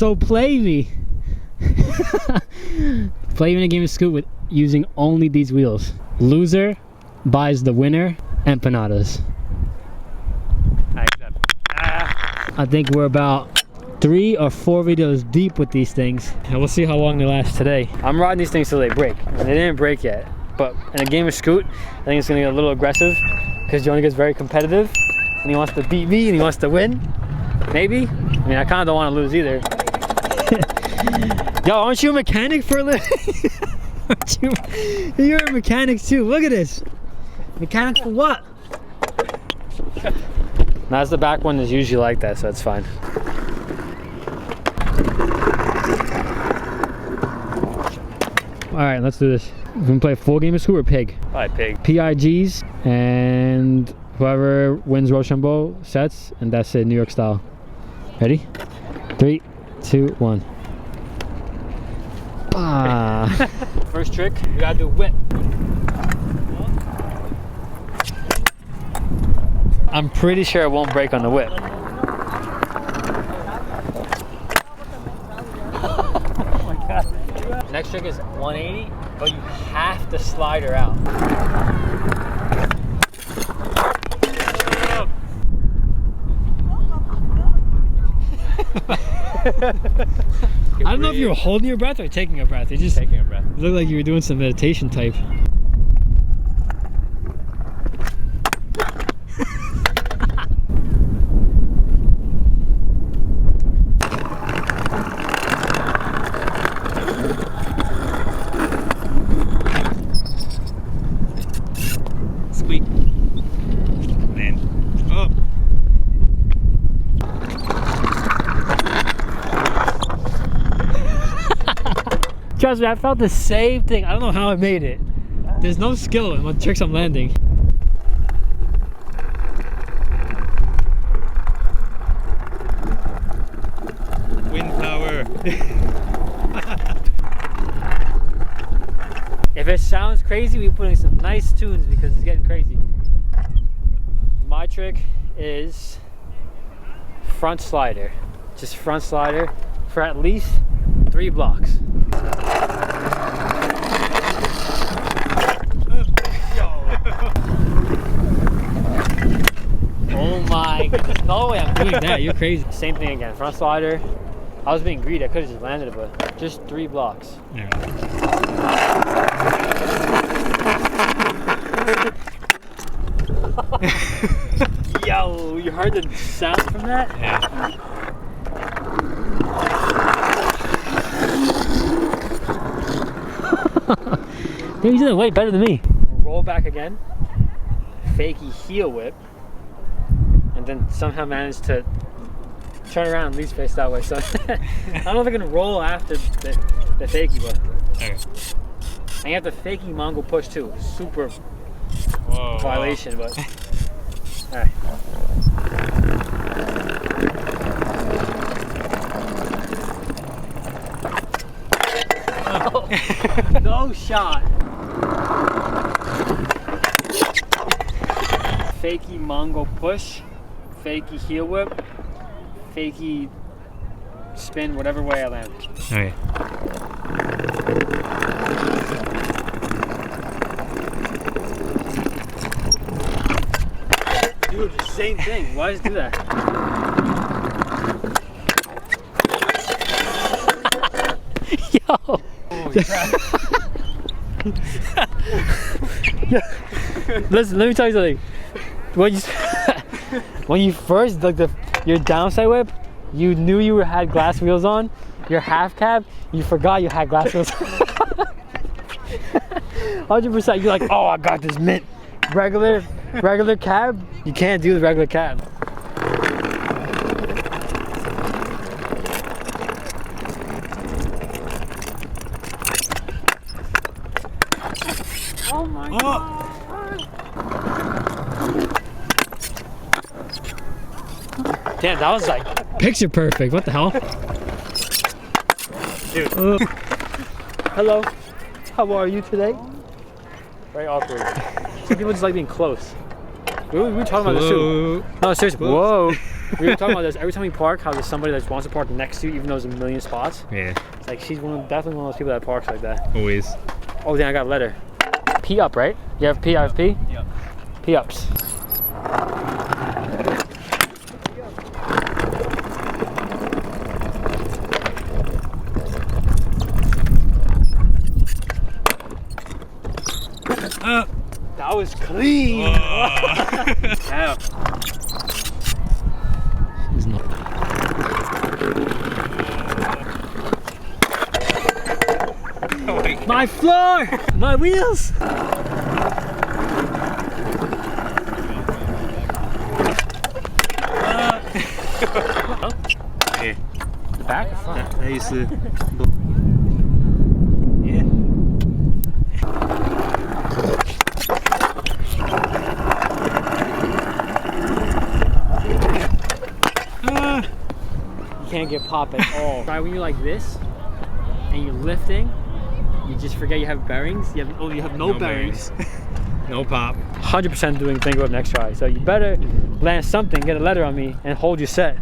So play me. Play me in a game of scoot with using only these wheels. Loser buys the winner empanadas. I accept. I think we're about 3 or 4 videos deep with these things, and we'll see how long they last today. I'm riding these things till they break, and they didn't break yet. But in a game of scoot, I think it's gonna get a little aggressive because Jonah gets very competitive and he wants to beat me and he wants to win. Maybe. I mean, I kind of don't want to lose either. Yo, aren't you a mechanic for a living? You're a mechanic too. Look at this. Mechanic for what? That's the back one is usually like that, so that's fine. All right, let's do this. We're gonna play a full game of scoot or pig? Probably pig. PIGs, and whoever wins Rochambeau sets, and that's it, New York style. Ready? 3, 2, 1. Ah. First trick, you gotta do whip. I'm pretty sure it won't break on the whip. Oh my god. Next trick is 180, but you have to slide her out. I don't know if you were holding your breath or taking a breath. You just taking a breath. Looked like you were doing some meditation type. Squeak. Man. Oh. Trust me, I felt the same thing. I don't know how I made it. There's no skill in what tricks I'm landing. Wind power. If it sounds crazy, we're putting some nice tunes because it's getting crazy. My trick is front slider. Just front slider for at least 3 blocks. Oh my goodness. No way I'm doing that. You're crazy. Same thing again. Front slider. I was being greedy. I could have just landed it, but just 3 blocks. Yeah. Yo, you heard the sound from that? Yeah. You're doing way better than me. Roll back again. Fakey heel whip. And then somehow manage to turn around and at least face that way. So I don't know if I can roll after the fakey, but. Okay. And you have the fakey Mongol push too. Super Whoa, violation, but. Alright. Oh, no shot. Fakey Mongol push, fakey heel whip, fakey spin, whatever way I land. Okay. Dude, the same thing. Why does it do that? Yo. Holy crap. Listen, let me tell you something. When you first like your downside whip, you knew you had glass wheels on. Your half cab, you forgot you had glass wheels. 100%. You're like, oh, I got this mint. Regular cab, you can't do the regular cab. Oh my god. Damn, that was like picture perfect. What the hell? Dude. Hello. How are you today? Very awkward. Some people just like being close. We were talking about this too. No, seriously. Whoa. We were talking about this. Every time we park, how there's somebody that just wants to park next to you, even though there's a million spots. Yeah. It's like she's definitely one of those people that parks like that. Always. Oh, then I got a letter. P up, right? You have P, I have P? Yep. P ups. That was clean. Yeah. It's not. Oh My floor! My wheels! Yeah. The back? Front? Deze. Yeah. You can't get pop at all. Right, when you're like this and you're lifting, you just forget you have bearings. You have no bearings. No pop. 100% doing finger up next try. So you better land something, get a letter on me, and hold your set.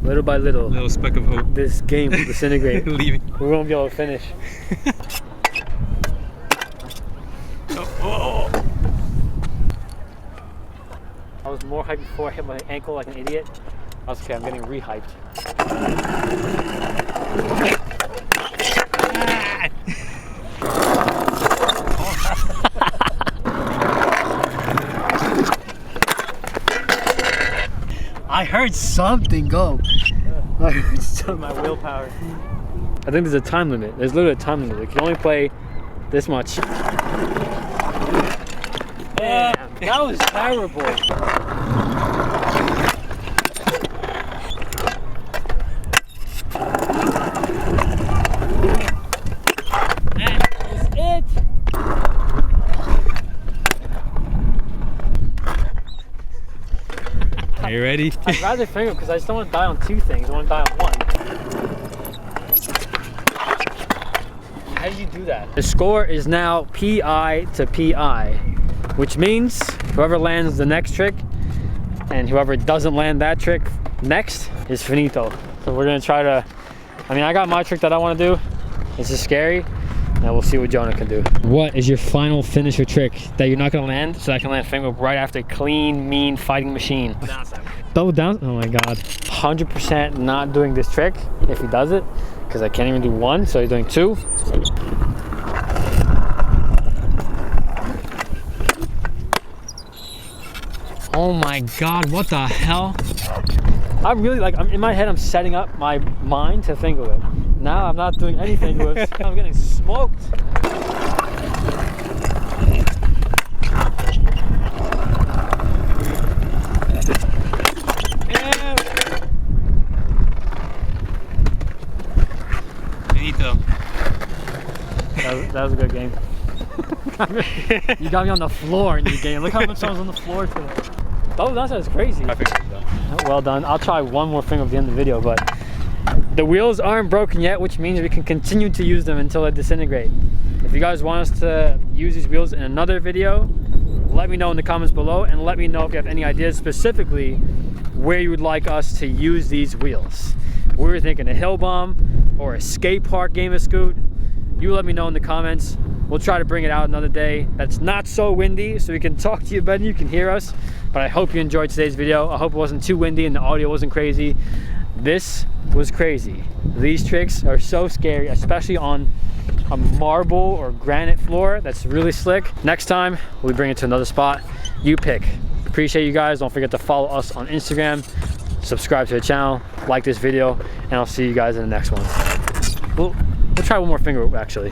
Little by little, Little speck of hope. this game will disintegrate. Leaving. We won't be able to finish. Oh. I was more hyped before I hit my ankle like an idiot. I was okay, I'm getting re-hyped. I heard something go. I heard something. My willpower. I think there's a time limit. There's literally a time limit. You can only play this much. Damn, that was terrible. That is it. Are you ready? I'd rather finger because I just don't want to die on two things. I want to die on one. How did you do that? The score is now PI to PI, which means whoever lands the next trick and whoever doesn't land that trick next is finito. So we're gonna try to, I mean, I got my trick that I want to do. This is scary. Now we'll see what Jonah can do. What is your final finisher trick that you're not gonna land so I can land finger right after clean, mean fighting machine? Double down? Oh my God. 100% not doing this trick if he does it, because I can't even do one, so he's doing two. Oh my God, what the hell? I'm really like, in my head, I'm setting up my mind to finger whip. Now I'm not doing any finger whips. I'm getting smoked. Finito. That was a good game. You got me on the floor in your game. Look how much I was on the floor today. That was crazy. I figured it out. Well done. I'll try one more finger at the end of the video, but the wheels aren't broken yet, which means we can continue to use them until they disintegrate. If you guys want us to use these wheels in another video, let me know in the comments below, and let me know if you have any ideas specifically where you would like us to use these wheels. We were thinking a hill bomb or a skate park game of Scoot. You let me know in the comments. We'll try to bring it out another day that's not so windy so we can talk to you better, you can hear us. But I hope you enjoyed today's video. I hope it wasn't too windy and the audio wasn't crazy. This was crazy. These tricks are so scary, especially on a marble or granite floor that's really slick. Next time, we bring it to another spot. You pick. Appreciate you guys. Don't forget to follow us on Instagram, subscribe to the channel, like this video, and I'll see you guys in the next one. We'll try one more finger actually.